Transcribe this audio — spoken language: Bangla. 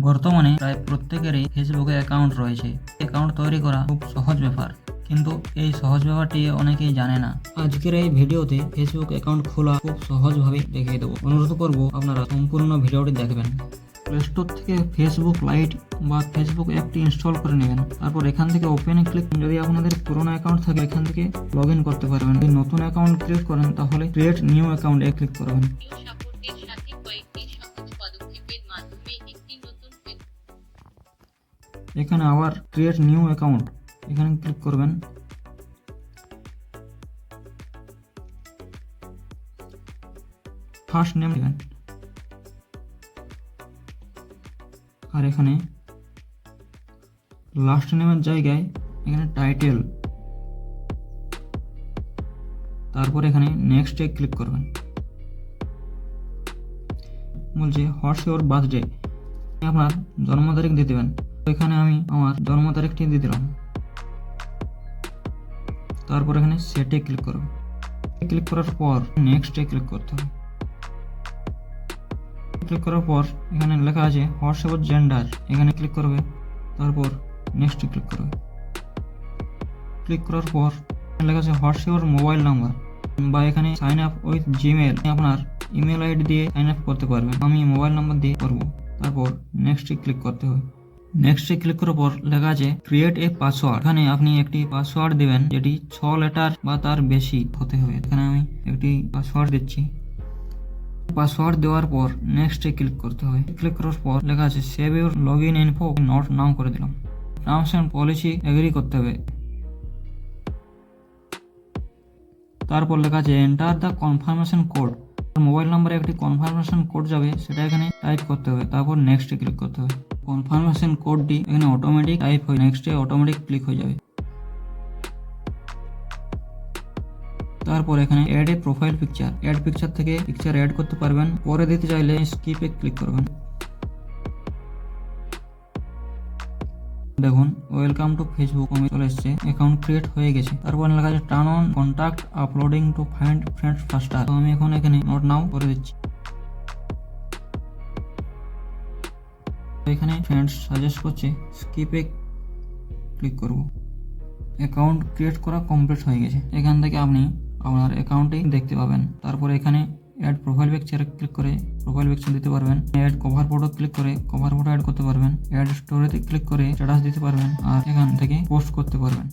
বর্তমানে প্রায় প্রত্যেকেরই ফেসবুকে অ্যাকাউন্ট রয়েছে। অ্যাকাউন্ট তৈরি করা খুব সহজ ব্যাপার, কিন্তু এই সহজ ব্যাপারটি অনেকেই জানে না। আজকের এই ভিডিওতে ফেসবুক অ্যাকাউন্ট খোলা খুব সহজভাবে দেখিয়ে দেবো। অনুরোধ করব আপনারা সম্পূর্ণ ভিডিওটি দেখবেন। প্লে স্টোর থেকে ফেসবুক লাইট বা ফেসবুক অ্যাপটি ইনস্টল করে নেবেন। তারপর এখান থেকে ওপেনে ক্লিক, যদি আপনাদের পুরোনো অ্যাকাউন্ট থাকে এখান থেকে লগ ইন করতে পারবেন। যদি নতুন অ্যাকাউন্ট ক্রিয়েট করেন তাহলে ক্রিয়েট নিউ অ্যাকাউন্টে ক্লিক করবেন। এখানে আবার ক্রিয়েট নিউ অ্যাকাউন্ট এখানে ক্লিক করবেন। ফার্স্ট নেম দেবেন আর এখানে লাস্ট নেমের জায়গায় এখানে টাইটেল, তারপর এখানে নেক্সটে ক্লিক করবেন। বলছে হোয়াটস ইওর বার্থডে, আপনার জন্ম তারিখ দিয়ে দেবেন। এখানে আমি আমার জন্ম তারিখটি দিয়ে দিলাম। তারপর এখানে সেটে ক্লিক করব। ক্লিক করার পর নেক্সটে ক্লিক করতে হবে। ক্লিক করার পর এখানে লেখা আছে হোয়াটস ইওর জেন্ডার, এখানে ক্লিক করবে। তারপর নেক্সটে ক্লিক করবে। ক্লিক করার পর লেখা আছে হোয়াটস ইওর মোবাইল নাম্বার, বা এখানে সাইন আপ উইথ জিমেল, আপনার ইমেল আইডি দিয়ে সাইন আপ করতে পারবেন। আমি মোবাইল নাম্বার দিয়ে করব। তারপর নেক্সটে ক্লিক করতে হবে। নেক্সটে ক্লিক করার পর লেখা আছে ক্রিয়েট এ পাসওয়ার্ড, এখানে আপনি একটি পাসওয়ার্ড দিবেন যেটি 6 লেটার বা তার বেশি হতে হবে। এখানে আমি একটি পাসওয়ার্ড দিচ্ছি। পাসওয়ার্ড দেওয়ার পর নেক্সটে ক্লিক করতে হবে। ক্লিক করার পর লেখা আছে save your log in info, not now করে দিলাম। টার্মস এন্ড পলিসি এগ্রি করতে হবে। তারপর লেখা আছে enter the confirmation code, mobile নাম্বারে একটি কনফার্মেশন কোড যাবে, সেটা এখানে টাইপ করতে হবে। তারপর নেক্সটে ক্লিক করতে হবে। কনফার্মেশন কোডটি এখানে অটোমেটিক টাইপ হয়ে নেক্সটে অটোমেটিক ক্লিক হয়ে যাবে। তারপর এখানে add a profile picture, add picture থেকে পিকচার অ্যাড করতে পারবেন। পরে দিতে চাইলে স্কিপে ক্লিক করবেন। দেখুন ওয়েলকাম টু ফেসবুক চলে এসছে, অ্যাকাউন্ট ক্রিয়েট হয়ে গেছে। তারপর লেখা আছে turn on contact uploading to find friends ফাস্টার, তো আমি এখন এখানে নট নাও করে দিচ্ছি। এখানে ফ্রেন্ডস সাজেস্ট করছে, স্কিপে ক্লিক করব। অ্যাকাউন্ট ক্রিয়েট করা কমপ্লিট হয়ে গেছে। এখান থেকে আপনি আপনার অ্যাকাউন্টে দেখতে পাবেন। তারপরে এখানে অ্যাড প্রোফাইল পিকচারে ক্লিক করে প্রোফাইল পিকচার দিতে পারবেন। অ্যাড কভার ফটো ক্লিক করে কভার ফটো অ্যাড করতে পারবেন। অ্যাড স্টোরিতে ক্লিক করে স্ট্যাটাস দিতে পারবেন, আর এখান থেকে পোস্ট করতে পারবেন।